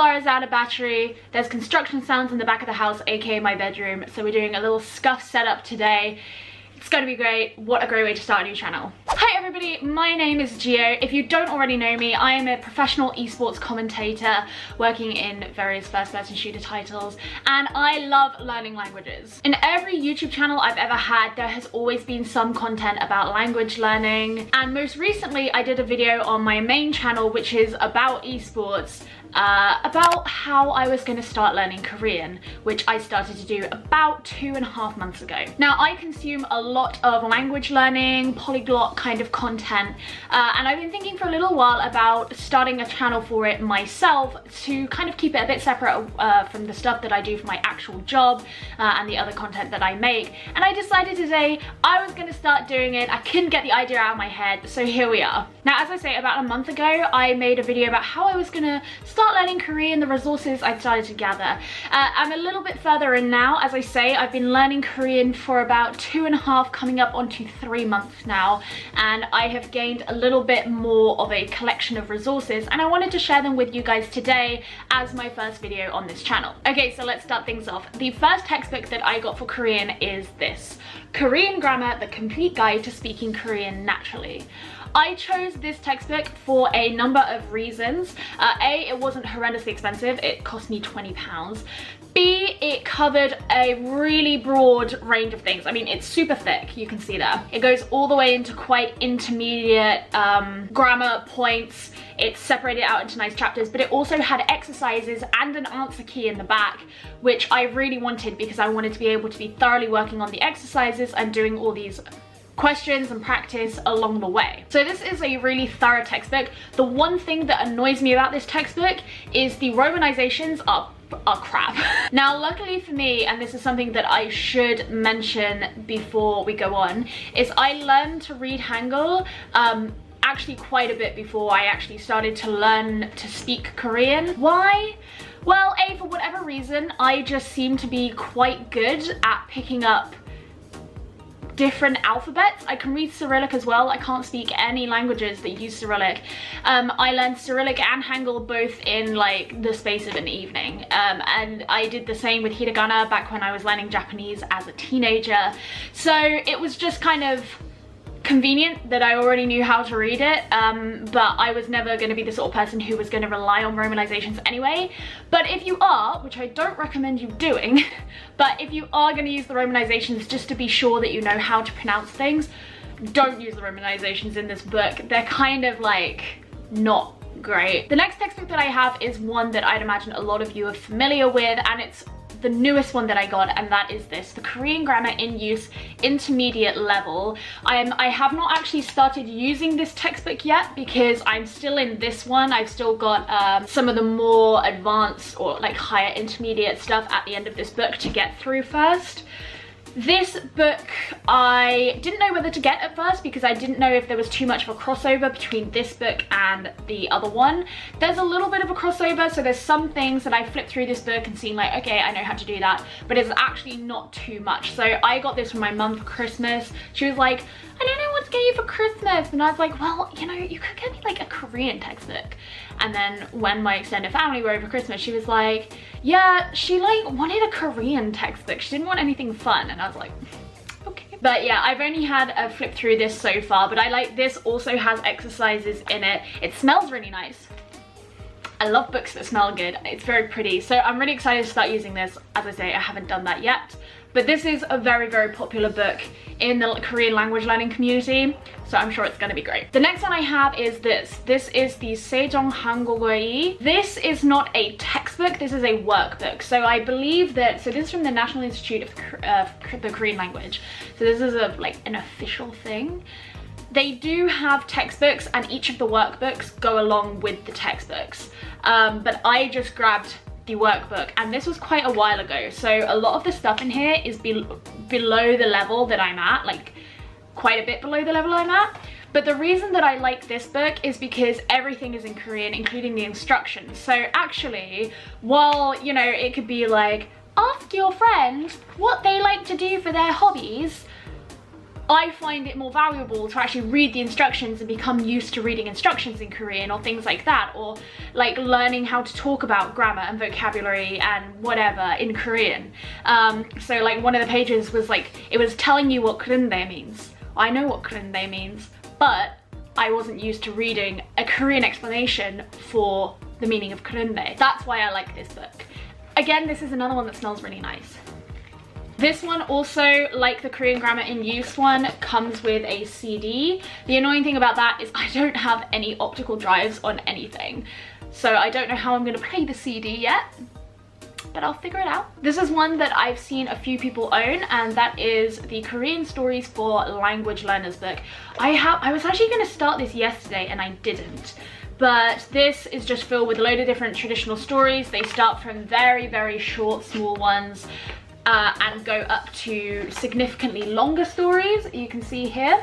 DSLR is out of battery, there's construction sounds in the back of the house, aka my bedroom, so we're doing a little scuff setup today. It's gonna be great. What a great way to start a new channel. Hi everybody, my name is Gio. If you don't already know me, I am a professional esports commentator working in various first-person shooter titles, and I love learning languages. In every YouTube channel I've ever had, there has always been some content about language learning, and most recently I did a video on my main channel which is about esports, about how I was going to start learning Korean, which I started to do about 2.5 months ago. Now, I consume a lot of language learning, polyglot kind of content, and I've been thinking for a little while about starting a channel for it myself to kind of keep it a bit separate from the stuff that I do for my actual job and the other content that I make. And I decided today I was going to start doing it. I couldn't get the idea out of my head, so here we are. Now, as I say, about a month ago, I made a video about how I was going to start learning Korean, the resources I started to gather. I'm a little bit further in now. As I say, I've been learning Korean for about 2.5, coming up onto 3 months now, and I have gained a little bit more of a collection of resources, and I wanted to share them with you guys today as my first video on this channel. Okay, so let's start things off. The first textbook that I got for Korean is this, Korean Grammar, The Complete Guide to Speaking Korean Naturally. I chose this textbook for a number of reasons. A, it wasn't horrendously expensive, it cost me £20. B, it covered a really broad range of things. I mean, it's super thick, you can see there. It goes all the way into quite intermediate grammar points. It's separated out into nice chapters, but it also had exercises and an answer key in the back, which I really wanted because I wanted to be able to be thoroughly working on the exercises and doing all these questions and practice along the way. So this is a really thorough textbook. The one thing that annoys me about this textbook is the romanizations are crap. Now, luckily for me, and this is something that I should mention before we go on, is I learned to read Hangul actually quite a bit before I actually started to learn to speak Korean. Why? Well, A, for whatever reason, I just seem to be quite good at picking up different alphabets. I can read Cyrillic as well. I can't speak any languages that use Cyrillic. I learned Cyrillic and Hangul both in like the space of an evening, and I did the same with Hiragana back when I was learning Japanese as a teenager. So it was just kind of convenient that I already knew how to read it, but I was never going to be the sort of person who was going to rely on romanizations anyway. But if you are, which I don't recommend you doing, but if you are going to use the romanizations just to be sure that you know how to pronounce things, don't use the romanizations in this book. They're kind of like not great. The next textbook that I have is one that I'd imagine a lot of you are familiar with, and it's the newest one that I got, and that is this, the Korean Grammar in Use Intermediate Level. I have not actually started using this textbook yet because I'm still in this one. I've still got some of the more advanced or like higher intermediate stuff at the end of this book to get through first. This book I didn't know whether to get at first because I didn't know if there was too much of a crossover between this book and the other one. There's a little bit of a crossover, so there's some things that I flipped through this book and seen like, okay, I know how to do that, but it's actually not too much. So I got this from my mum for Christmas. She was like, I don't know what to get you for Christmas, and I was like, well, you know, you could get me like a Korean textbook. And then when my extended family were over Christmas, she was like, yeah, she like wanted a Korean textbook. She didn't want anything fun, and I was like, okay. But yeah, I've only had a flip through this so far, but I like this also has exercises in it. It smells really nice. I love books that smell good. It's very pretty, so I'm really excited to start using this. As I say, I haven't done that yet, but this is a very, very popular book in the Korean language learning community, so I'm sure it's going to be great. The next one I have is this. This is the Sejong Hangulgoi. This is not a textbook, this is a workbook. So I believe that, so this is from the National Institute of the Korean Language. So this is like an official thing. They do have textbooks, and each of the workbooks go along with the textbooks. But I just grabbed the workbook, and this was quite a while ago, so a lot of the stuff in here is below the level that I'm at, like quite a bit below the level I'm at. But the reason that I like this book is because everything is in Korean, including the instructions. So actually, while, you know, it could be like, ask your friend what they like to do for their hobbies, I find it more valuable to actually read the instructions and become used to reading instructions in Korean or things like that, or like learning how to talk about grammar and vocabulary and whatever in Korean. So like one of the pages was like, it was telling you what 그런데 means. I know what 그런데 means, but I wasn't used to reading a Korean explanation for the meaning of 그런데. That's why I like this book. Again, this is another one that smells really nice. This one also, like the Korean Grammar in Use one, comes with a CD. The annoying thing about that is I don't have any optical drives on anything. So I don't know how I'm gonna play the CD yet, but I'll figure it out. This is one that I've seen a few people own, and that is the Korean Stories for Language Learners book. I was actually gonna start this yesterday and I didn't. But this is just filled with a load of different traditional stories. They start from very, very short, small ones and go up to significantly longer stories, you can see here.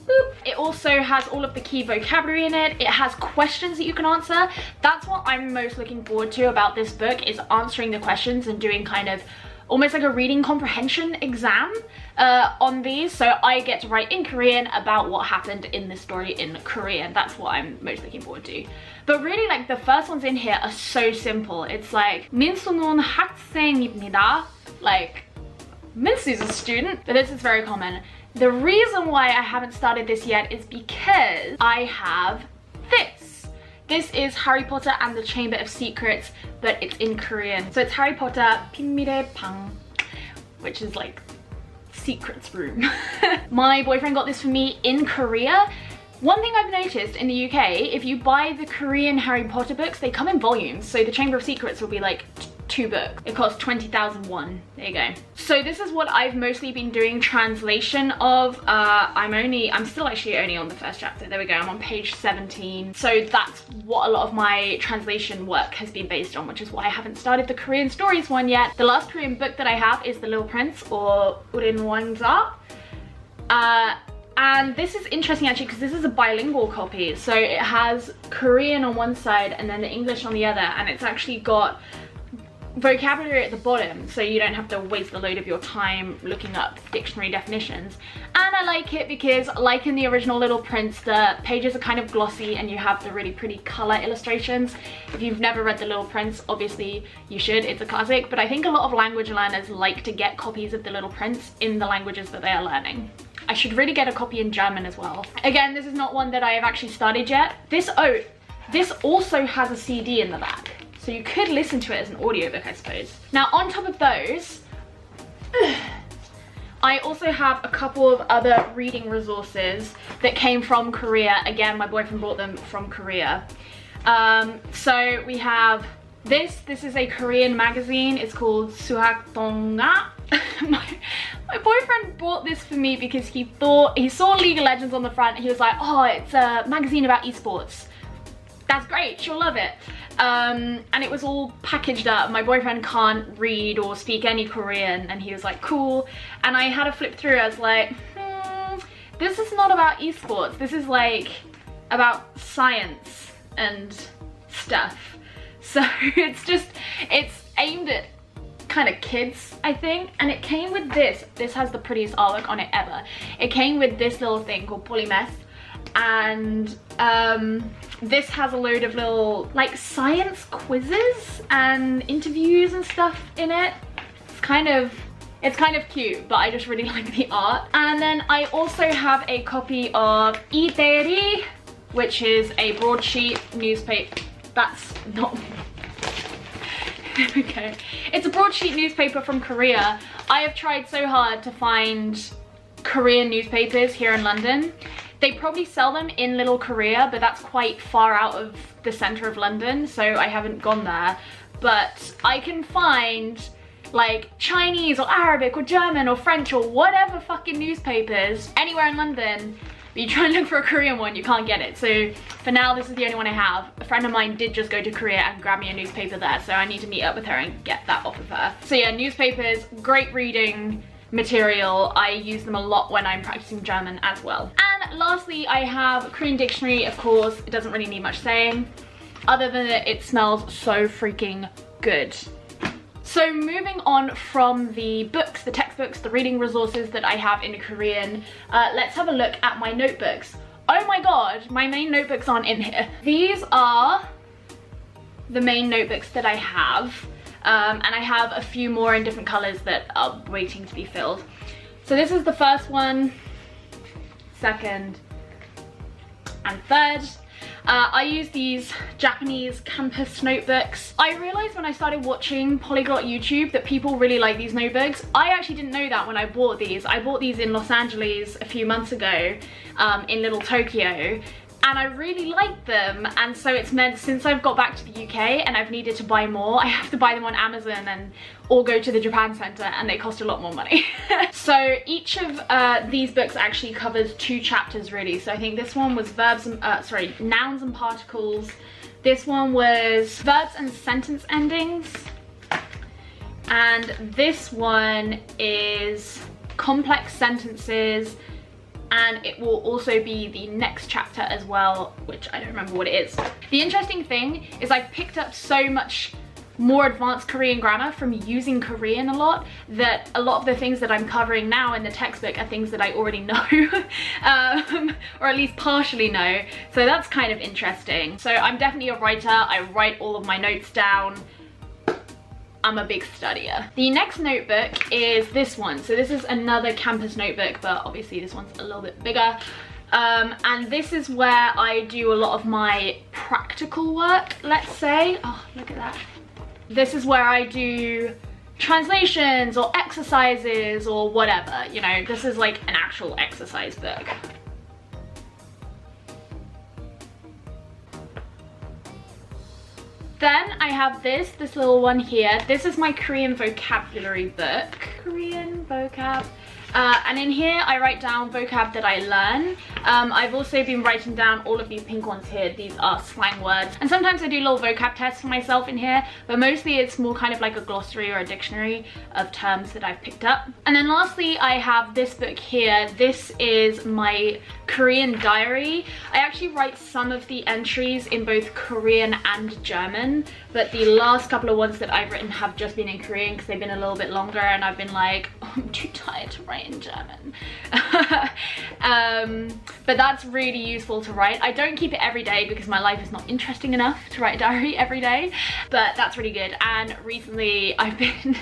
Boop. It also has all of the key vocabulary in it. It has questions that you can answer. That's what I'm most looking forward to about this book, is answering the questions and doing kind of almost like a reading comprehension exam on these. So I get to write in Korean about what happened in this story in Korean. That's what I'm most looking forward to. But really, like, the first ones in here are so simple. It's like, 민수는 학생입니다. Like, Minsu's a student, but this is very common. The reason why I haven't started this yet is because I have this. This is Harry Potter and the Chamber of Secrets, but it's in Korean. So it's Harry Potter 비밀의 방, which is like secrets room. My boyfriend got this for me in Korea. One thing I've noticed in the UK, if you buy the Korean Harry Potter books, they come in volumes. So the Chamber of Secrets will be like 2 books. It costs 20,000 won. There you go. So this is what I've mostly been doing translation of. I'm still actually only on the first chapter. There we go, I'm on page 17. So that's what a lot of my translation work has been based on, which is why I haven't started the Korean Stories one yet. The last Korean book that I have is The Little Prince, or 우린 왕자. And this is interesting actually, because this is a bilingual copy. So it has Korean on one side and then the English on the other, and it's actually got vocabulary at the bottom, so you don't have to waste a load of your time looking up dictionary definitions. And I like it because, like in the original Little Prince, the pages are kind of glossy and you have the really pretty color illustrations. If you've never read The Little Prince, obviously you should, it's a classic, but I think a lot of language learners like to get copies of The Little Prince in the languages that they are learning. I should really get a copy in German as well. Again, this is not one that I have actually started yet. This also has a CD in the back. So you could listen to it as an audiobook, I suppose. Now, on top of those, I also have a couple of other reading resources that came from Korea. Again, my boyfriend brought them from Korea. So we have this. This is a Korean magazine. It's called Suhak Donga. My boyfriend bought this for me because he saw League of Legends on the front. He was like, oh, it's a magazine about esports. That's great, she'll love it. And it was all packaged up. My boyfriend can't read or speak any Korean, and he was like, cool. And I had to flip through. I was like, this is not about esports. This is like about science and stuff. So it's aimed at kind of kids, I think. And it came with this. This has the prettiest artwork on it ever. It came with this little thing called Polymeth. And this has a load of little like science quizzes and interviews and stuff in it. It's kind of cute, but I just really like the art. And then I also have a copy of Iteri, which is a broadsheet newspaper. That's not... There we go. It's a broadsheet newspaper from Korea. I have tried so hard to find Korean newspapers here in London. They probably sell them in Little Korea, but that's quite far out of the center of London, so I haven't gone there. But I can find like Chinese or Arabic or German or French or whatever fucking newspapers anywhere in London. But you try and look for a Korean one, you can't get it. So for now, this is the only one I have. A friend of mine did just go to Korea and grab me a newspaper there, so I need to meet up with her and get that off of her. So yeah, newspapers, great reading material. I use them a lot when I'm practicing German as well. And lastly, I have Korean dictionary, of course. It doesn't really need much saying, other than that it smells so freaking good. So moving on from the books, the textbooks, the reading resources that I have in Korean, let's have a look at my notebooks. Oh my god, my main notebooks aren't in here. These are the main notebooks that I have, and I have a few more in different colors that are waiting to be filled. So this is the first one, second, and third. I use these Japanese campus notebooks. I realized when I started watching Polyglot YouTube that people really like these notebooks. I actually didn't know that when I bought these. I bought these in Los Angeles a few months ago, in Little Tokyo, and I really like them, and so it's meant since I've got back to the UK and I've needed to buy more, I have to buy them on Amazon and or go to the Japan Center, and they cost a lot more money. So each of these books actually covers 2 chapters really. So I think this one was nouns and particles. This one was verbs and sentence endings. And this one is complex sentences, and it will also be the next chapter as well, which I don't remember what it is. The interesting thing is I've picked up so much more advanced Korean grammar from using Korean a lot, that a lot of the things that I'm covering now in the textbook are things that I already know, or at least partially know. So that's kind of interesting. So I'm definitely a writer. I write all of my notes down. I'm a big studier. The next notebook is this one. So this is another campus notebook, but obviously this one's a little bit bigger. And this is where I do a lot of my practical work, let's say. Oh, look at that. This is where I do translations or exercises or whatever, you know. This is like an actual exercise book. Then I have this little one here. This is my Korean vocabulary book. Korean vocab. And in here I write down vocab that I learn. I've also been writing down all of these pink ones here. These are slang words. And sometimes I do little vocab tests for myself in here, but mostly it's more kind of like a glossary or a dictionary of terms that I've picked up. And then lastly, I have this book here. This is my Korean diary. I actually write some of the entries in both Korean and German, but the last couple of ones that I've written have just been in Korean because they've been a little bit longer, and I've been like, oh, I'm too tired to write in German. But that's really useful to write. I don't keep it every day because my life is not interesting enough to write a diary every day, but that's really good. And recently I've been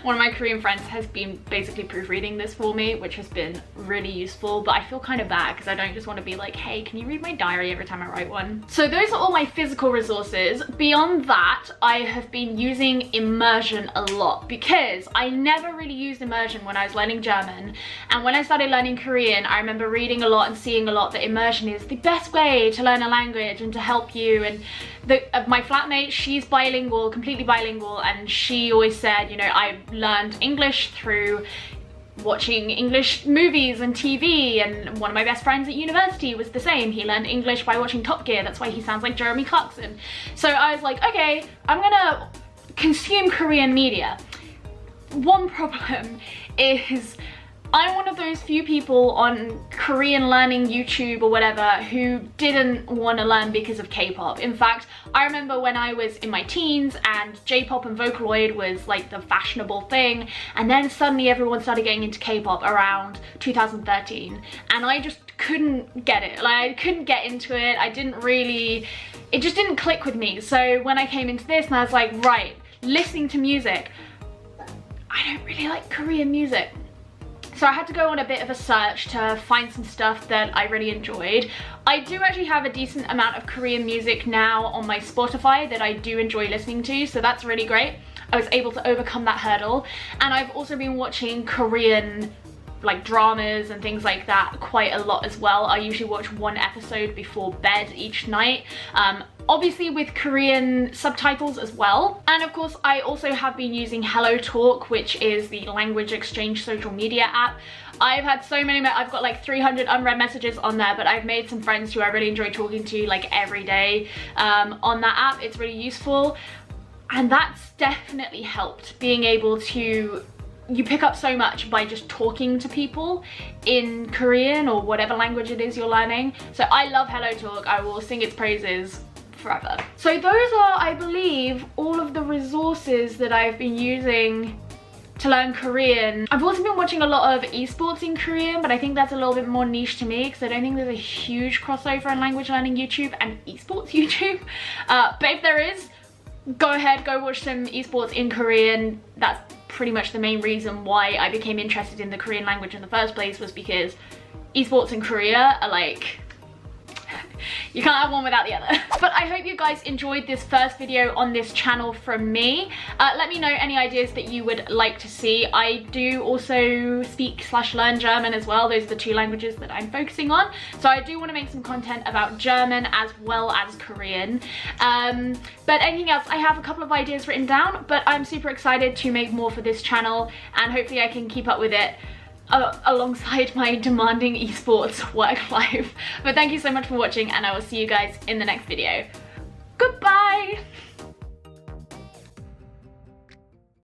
one of my Korean friends has been basically proofreading this for me, which has been really useful, but I feel kind of bad because I don't just want to be like, hey, can you read my diary every time I write one? So those are all my physical resources. Beyond that, I have been using Immersion a lot because I never really used Immersion when I was learning German, and when I started learning Korean, I remember reading a lot and seeing a lot that Immersion is the best way to learn a language and to help you. And my flatmate, she's bilingual, completely bilingual, and she always said, you know, I learned English through watching English movies and TV, and one of my best friends at university was the same. He learned English by watching Top Gear. That's why he sounds like Jeremy Clarkson. So I was like, okay, I'm gonna consume Korean media. One problem is I'm one of those few people on Korean learning YouTube or whatever who didn't want to learn because of K-pop. In fact, I remember when I was in my teens and J-pop and Vocaloid was like the fashionable thing, and then suddenly everyone started getting into K-pop around 2013, and I just couldn't get it. Like, I couldn't get into it. It just didn't click with me. So when I came into this and I was like, right, listening to music, I don't really like Korean music. So I had to go on a bit of a search to find some stuff that I really enjoyed. I do actually have a decent amount of Korean music now on my Spotify that I do enjoy listening to, so that's really great. I was able to overcome that hurdle. And I've also been watching Korean like dramas and things like that quite a lot as well. I usually watch one episode before bed each night. Obviously with Korean subtitles as well. And of course I also have been using HelloTalk, which is the language exchange social media app. I've had so many, I've got like 300 unread messages on there, but I've made some friends who I really enjoy talking to like every day on that app. It's really useful, and that's definitely helped, being able to, you pick up so much by just talking to people in Korean or whatever language it is you're learning. So I love HelloTalk. I will sing its praises forever. So those are, I believe, all of the resources that I've been using to learn Korean. I've also been watching a lot of esports in Korean, but I think that's a little bit more niche to me because I don't think there's a huge crossover in language learning YouTube and esports YouTube. But if there is, go ahead, go watch some esports in Korean. That's pretty much the main reason why I became interested in the Korean language in the first place, was because esports in Korea are like, you can't have one without the other. But I hope you guys enjoyed this first video on this channel from me. Let me know any ideas that you would like to see. I do also speak/learn German as well. Those are the two languages that I'm focusing on. So I do want to make some content about German as well as Korean. But anything else, I have a couple of ideas written down, but I'm super excited to make more for this channel, and hopefully I can keep up with it alongside my demanding esports work life. But thank you so much for watching, and I will see you guys in the next video. Goodbye!